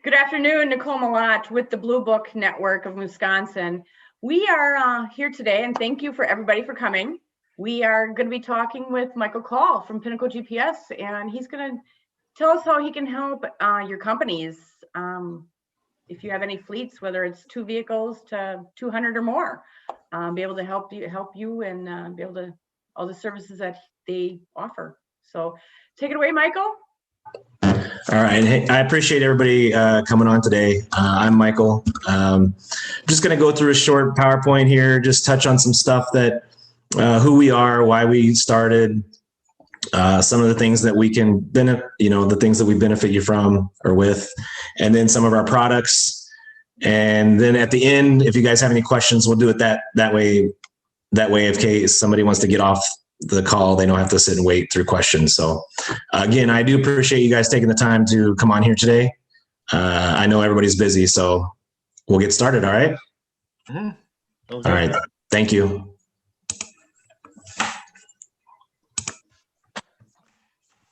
Good afternoon, Nicole Malott with the Blue Book Network of Wisconsin. We are here today, and thank you for everybody for coming. We are going to be talking with Michael Call from Pinnacle GPS, and he's going to tell us how he can help your companies. If you have any fleets, whether it's 2 vehicles to 200 or more, be able to help you and be able to all the services that they offer. So take it away, Michael. All right. Hey, I appreciate everybody coming on today. I'm Michael. Just going to go through a short PowerPoint here, just touch on some stuff that who we are, why we started, some of the things that we can benefit, the things that we benefit you from or with, and then some of our products. And then at the end, if you guys have any questions, we'll do it that way in case somebody wants to get off the call, they don't have to sit and wait through questions. So again, I do appreciate you guys taking the time to come on here today. I know everybody's busy, so we'll get started. All right. Mm-hmm. All right. Thank you.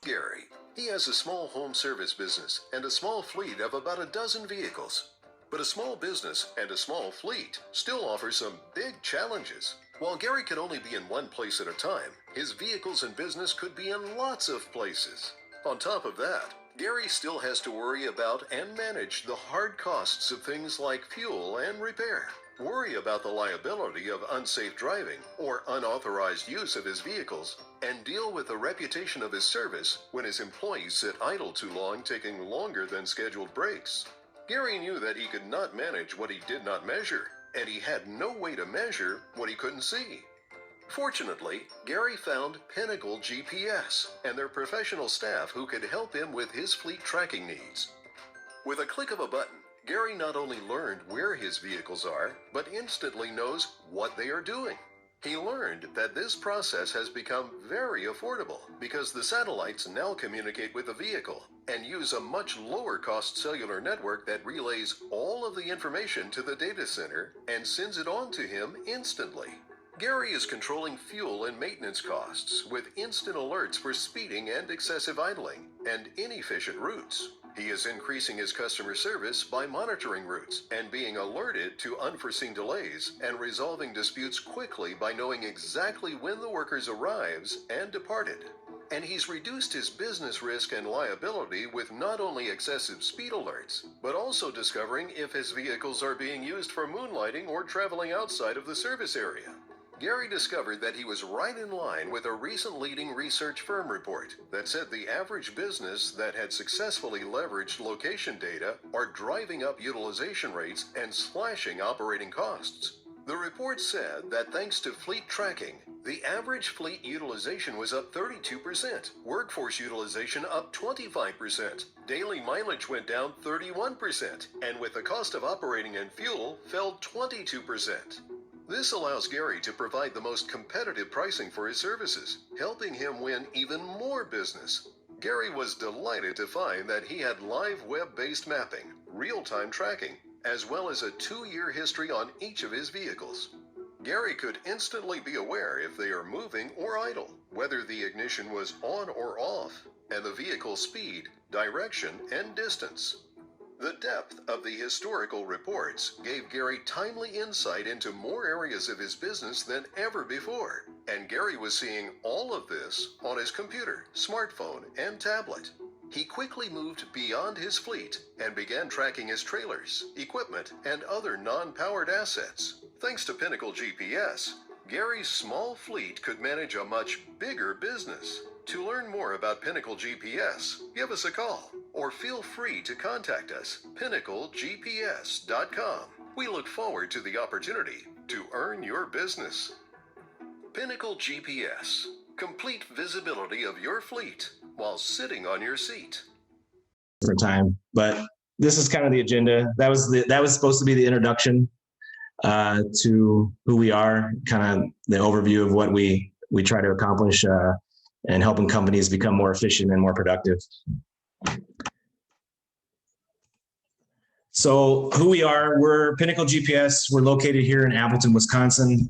Gary. He has a small home service business and a small fleet of about a dozen vehicles. But a small business and a small fleet still offer some big challenges. While Gary can only be in one place at a time, his vehicles and business could be in lots of places. On top of that, Gary still has to worry about and manage the hard costs of things like fuel and repair, worry about the liability of unsafe driving or unauthorized use of his vehicles, and deal with the reputation of his service when his employees sit idle too long, taking longer than scheduled breaks. Gary knew that he could not manage what he did not measure, and he had no way to measure what he couldn't see. Fortunately, Gary found Pinnacle GPS and their professional staff who could help him with his fleet tracking needs. With a click of a button, Gary not only learned where his vehicles are, but instantly knows what they are doing. He learned that this process has become very affordable because the satellites now communicate with the vehicle and use a much lower cost cellular network that relays all of the information to the data center and sends it on to him instantly. Gary is controlling fuel and maintenance costs with instant alerts for speeding and excessive idling and inefficient routes. He is increasing his customer service by monitoring routes and being alerted to unforeseen delays and resolving disputes quickly by knowing exactly when the workers arrives and departed. And he's reduced his business risk and liability with not only excessive speed alerts, but also discovering if his vehicles are being used for moonlighting or traveling outside of the service area. Gary discovered that he was right in line with a recent leading research firm report that said the average business that had successfully leveraged location data are driving up utilization rates and slashing operating costs. The report said that thanks to fleet tracking, the average fleet utilization was up 32%, workforce utilization up 25%, daily mileage went down 31%, and with the cost of operating and fuel fell 22%. This allows Gary to provide the most competitive pricing for his services, helping him win even more business. Gary was delighted to find that he had live web-based mapping, real-time tracking, as well as a 2-year history on each of his vehicles. Gary could instantly be aware if they are moving or idle, whether the ignition was on or off, and the vehicle's speed, direction, and distance. The depth of the historical reports gave Gary timely insight into more areas of his business than ever before, and Gary was seeing all of this on his computer, smartphone, and tablet. He quickly moved beyond his fleet and began tracking his trailers, equipment, and other non-powered assets. Thanks to Pinnacle GPS, Gary's small fleet could manage a much bigger business. To learn more about Pinnacle GPS, give us a call or feel free to contact us, pinnaclegps.com. We look forward to the opportunity to earn your business. Pinnacle GPS, complete visibility of your fleet while sitting on your seat. Different time, but this is kind of the agenda. That was supposed to be the introduction to who we are, kind of the overview of what we try to accomplish and helping companies become more efficient and more productive. So who we are, we're Pinnacle GPS. We're located here in Appleton, Wisconsin.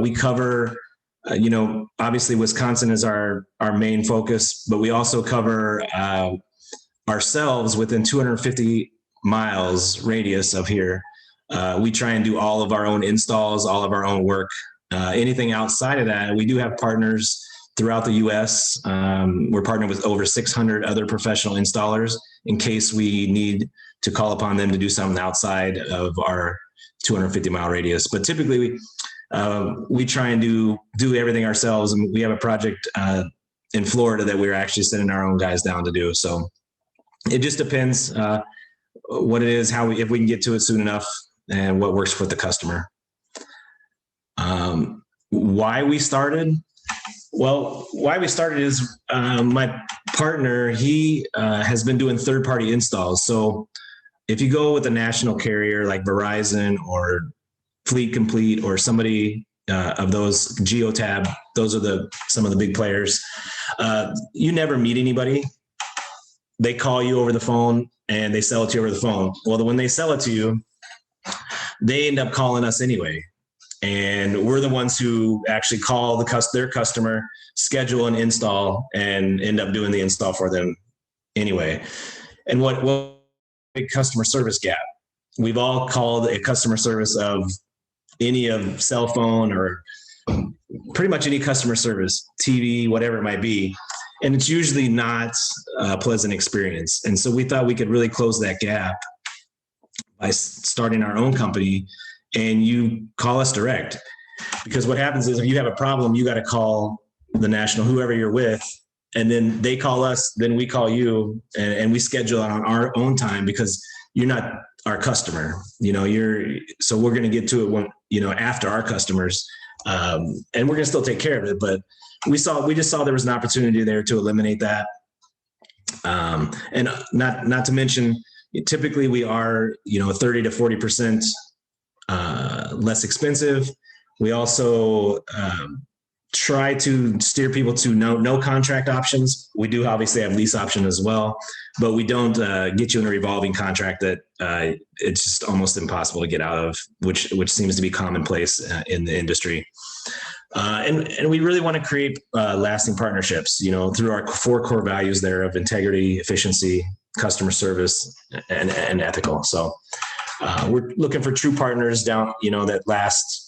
We cover, obviously Wisconsin is our main focus, but we also cover ourselves within 250 miles radius of here, we try and do all of our own installs, all of our own work. Anything outside of that, we do have partners throughout the U.S. We're partnered with over 600 other professional installers in case we need to call upon them to do something outside of our 250-mile radius. But typically, we try and do everything ourselves. And we have a project in Florida that we're actually sending our own guys down to do. So it just depends what it is, if we can get to it soon enough, and what works for the customer. Why we started? Well, why we started is my partner, he has been doing third-party installs. So if you go with a national carrier like Verizon or Fleet Complete or somebody of those, Geotab, those are some of the big players, you never meet anybody. They call you over the phone and they sell it to you over the phone. Well, when they sell it to you, they end up calling us anyway. And we're the ones who actually call their customer, schedule an install, and end up doing the install for them anyway. And what big customer service gap? We've all called a customer service of any of cell phone or pretty much any customer service, TV, whatever it might be. And it's usually not a pleasant experience. And so we thought we could really close that gap by starting our own company, and you call us direct. Because what happens is if you have a problem, you got to call the national, whoever you're with, and then they call us, then we call you, and we schedule it on our own time because you're not our customer. So we're going to get to it when, after our customers, and we're going to still take care of it. But we just saw there was an opportunity there to eliminate that. And not to mention, typically we are, 30 to 40% less expensive. We also try to steer people to no contract options. We do obviously have lease option as well, but we don't get you in a revolving contract that it's just almost impossible to get out of, which seems to be commonplace in the industry. And we really want to create lasting partnerships, through our 4 core values there of integrity, efficiency, customer service, and ethical. So we're looking for true partners down, that last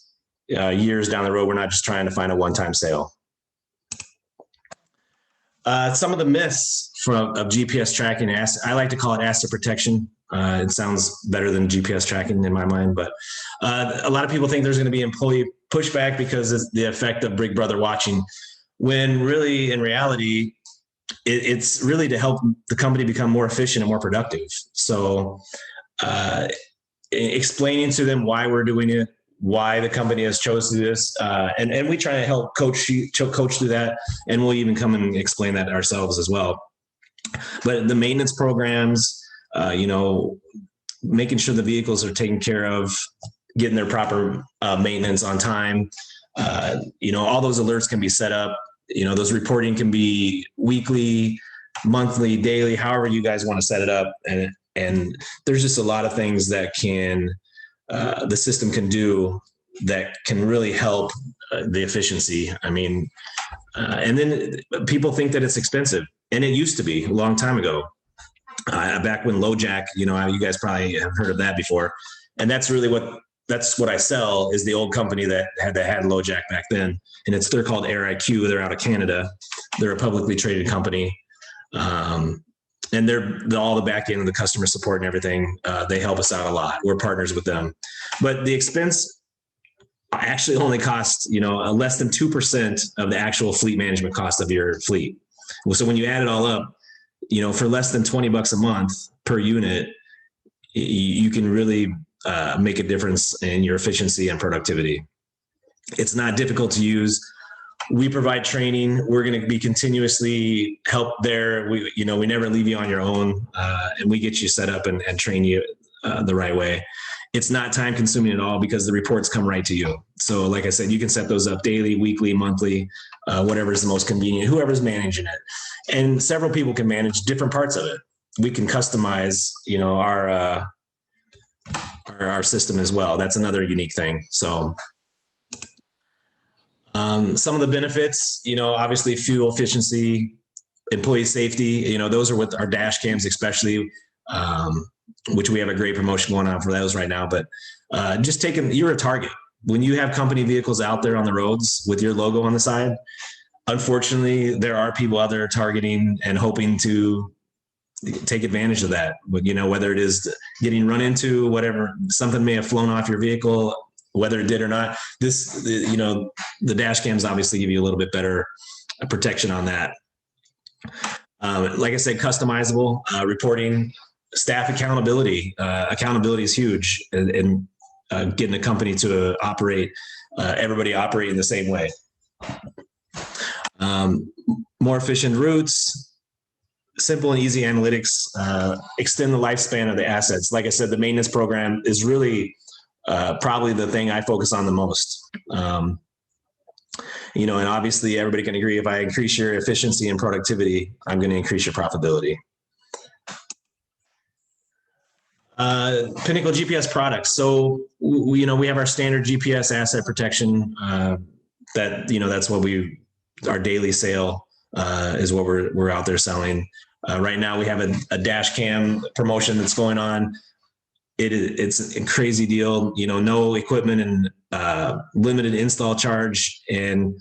years down the road. We're not just trying to find a one-time sale. Some of the myths of GPS tracking, I like to call it asset protection. It sounds better than GPS tracking in my mind, but a lot of people think there's going to be employee pushback because it's the effect of Big Brother watching, when really, in reality, it's really to help the company become more efficient and more productive. So explaining to them why we're doing it, why the company has chosen this, and we try to help coach through that, and we'll even come and explain that ourselves as well. But the maintenance programs, making sure the vehicles are taken care of, getting their proper maintenance on time, all those alerts can be set up. Those reporting can be weekly, monthly, daily, however you guys want to set it up, and there's just a lot of things that the system can do that can really help the efficiency. And then people think that it's expensive, and it used to be a long time ago. Back when LoJack, you guys probably have heard of that before, and that's what I sell, is the old company that had LoJack back then, and they're called AirIQ. They're out of Canada. They're a publicly traded company. And they're all the back end of the customer support and everything. They help us out a lot. We're partners with them. But the expense actually only costs, less than 2% of the actual fleet management cost of your fleet. So when you add it all up, for less than $20 a month per unit, you can really make a difference in your efficiency and productivity. It's not difficult to use. We provide training. We're going to be continuously help there. We never leave you on your own, and we get you set up and train you the right way. It's not time consuming at all because the reports come right to you. So like I said, you can set those up daily, weekly, monthly, whatever is the most convenient, whoever's managing it. And several people can manage different parts of it. We can customize, our system as well. That's another unique thing. So some of the benefits, obviously fuel efficiency, employee safety, those are with our dash cams, especially. which we have a great promotion going on for those right now. But just you're a target. When you have company vehicles out there on the roads with your logo on the side, unfortunately, there are people out there targeting and hoping to take advantage of that. But, whether it is getting run into, whatever, something may have flown off your vehicle, whether it did or not. The dash cams obviously give you a little bit better protection on that. Like I said, customizable reporting, staff accountability. Accountability is huge, and getting a company to operate, everybody operating the same way. More efficient routes, simple and easy analytics, extend the lifespan of the assets. Like I said, the maintenance program is really probably the thing I focus on the most. And obviously everybody can agree, if I increase your efficiency and productivity, I'm going to increase your profitability. Pinnacle GPS products. So, we have our standard GPS asset protection, that's what our daily sale is what we're out there selling. Right now we have a dash cam promotion that's going on. It's a crazy deal, no equipment and limited install charge. And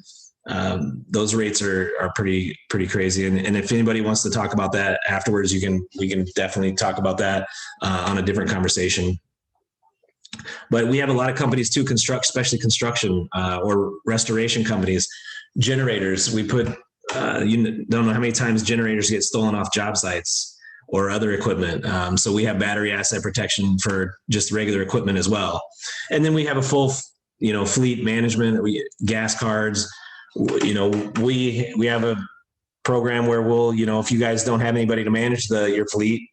those rates are pretty crazy. And if anybody wants to talk about that afterwards, we can definitely talk about that on a different conversation. But we have a lot of companies too, especially construction or restoration companies, generators. We put, you don't know how many times generators get stolen off job sites or other equipment. So we have battery asset protection for just regular equipment as well. And then we have a full, fleet management, gas cards. We have a program where we'll, if you guys don't have anybody to manage your fleet,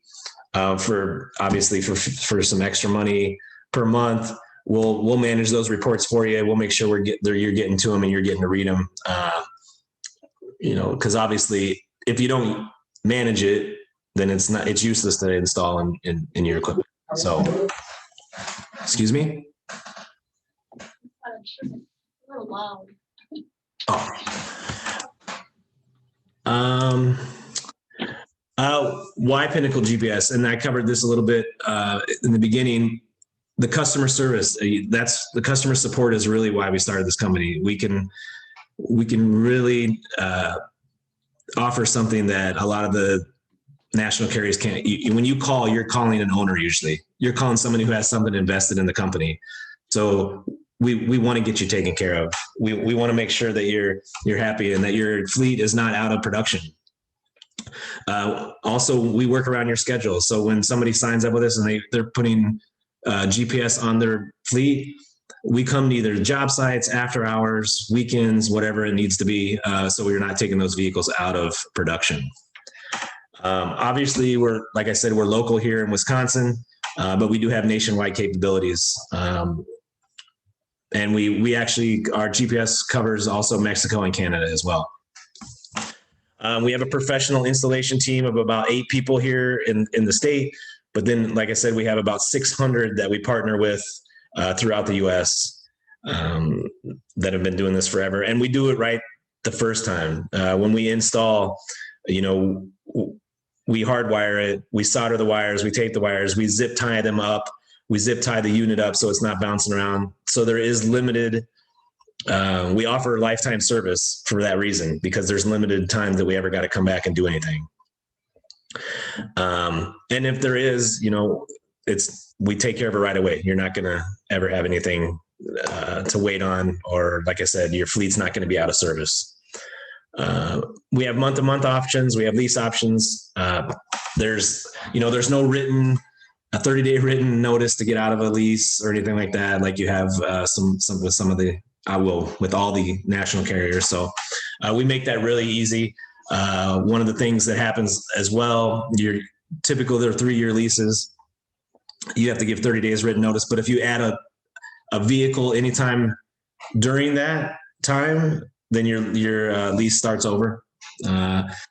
for some extra money per month, we'll manage those reports for you. We'll make sure you're getting to them and you're getting to read them. Because obviously if you don't manage it, then it's useless to install in your equipment. So, excuse me. A little loud. Why Pinnacle GPS? And I covered this a little bit in the beginning. The customer service, the customer support is really why we started this company. We can really offer something that a lot of the national carriers can't. When you call, you're calling an owner usually. You're calling somebody who has something invested in the company. So we want to get you taken care of. We want to make sure that you're happy and that your fleet is not out of production. Also, we work around your schedule. So when somebody signs up with us and they're putting GPS on their fleet, we come to either job sites, after hours, weekends, whatever it needs to be. So we're not taking those vehicles out of production. Obviously, like I said, we're local here in Wisconsin, but we do have nationwide capabilities. And we actually, our GPS covers also Mexico and Canada as well. We have a professional installation team of about 8 people here in the state. But then, like I said, we have about 600 that we partner with throughout the U.S. That have been doing this forever. And we do it right the first time. When we install, we hardwire it, we solder the wires, we tape the wires, we zip tie them up, we zip tie the unit up so it's not bouncing around. So there is limited, we offer lifetime service for that reason, because there's limited time that we ever got to come back and do anything. And if there is, we take care of it right away. You're not going to ever have anything to wait on, or like I said, your fleet's not going to be out of service. We have month-to-month options. We have lease options. There's no written, a 30-day written notice to get out of a lease or anything like that. Like you have with all the national carriers. So we make that really easy. One of the things that happens as well, they're 3-year leases. You have to give 30 days written notice. But if you add a vehicle anytime during that time, then your lease starts over.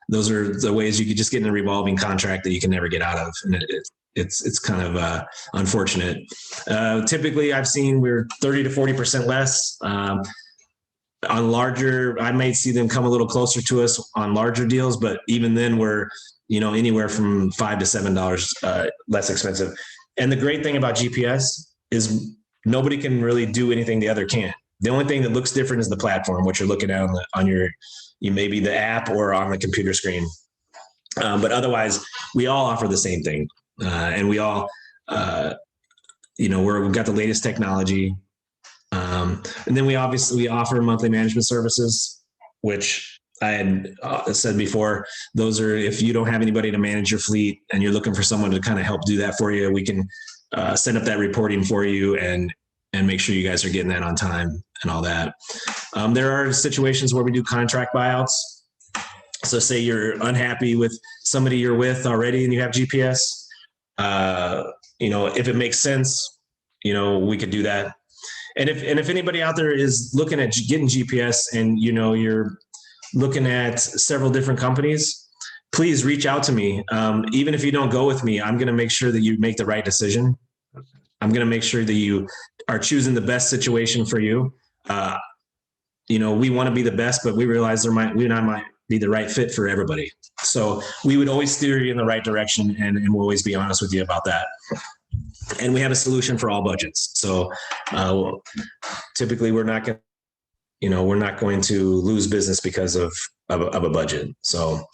Those are the ways you could just get in a revolving contract that you can never get out of. And it's kind of unfortunate. Typically, I've seen we're 30 to 40% less. On larger, I might see them come a little closer to us on larger deals, but even then we're anywhere from $5 to $7 less expensive. And the great thing about GPS is nobody can really do anything the other can. The only thing that looks different is the platform, what you're looking at on your maybe the app or on the computer screen. But otherwise, we all offer the same thing, and we all, we've got the latest technology. And then we offer monthly management services, which I had said before. Those are if you don't have anybody to manage your fleet and you're looking for someone to kind of help do that for you, we can set up that reporting for you and make sure you guys are getting that on time and all that. There are situations where we do contract buyouts. So say you're unhappy with somebody you're with already and you have GPS, if it makes sense, we could do that. And if anybody out there is looking at getting GPS and, you're looking at several different companies, please reach out to me. Even if you don't go with me, I'm going to make sure that you make the right decision. I'm going to make sure that you are choosing the best situation for you. We want to be the best, but we realize we might be the right fit for everybody. So we would always steer you in the right direction, and we'll always be honest with you about that. And we have a solution for all budgets. So typically we're not going to lose business because of a budget. So,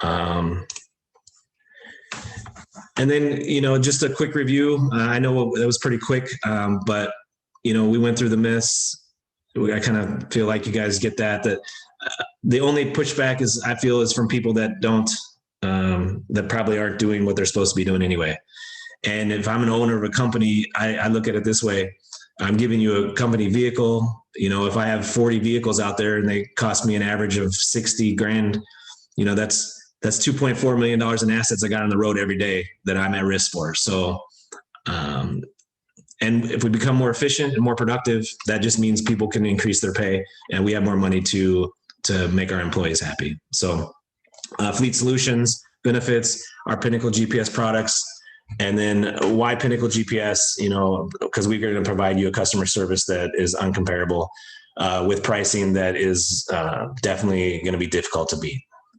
and then, just a quick review. I know it was pretty quick, but, we went through the myths. I kind of feel like you guys get that the only pushback is from people that don't, that probably aren't doing what they're supposed to be doing anyway. And if I'm an owner of a company, I look at it this way. I'm giving you a company vehicle. If I have 40 vehicles out there and they cost me an average of 60 grand, that's $2.4 million in assets I got on the road every day that I'm at risk for. So, and if we become more efficient and more productive, that just means people can increase their pay and we have more money to make our employees happy. So fleet solutions, benefits, our Pinnacle GPS products, and then why Pinnacle GPS, because we're going to provide you a customer service that is uncomparable with pricing that is definitely going to be difficult to beat.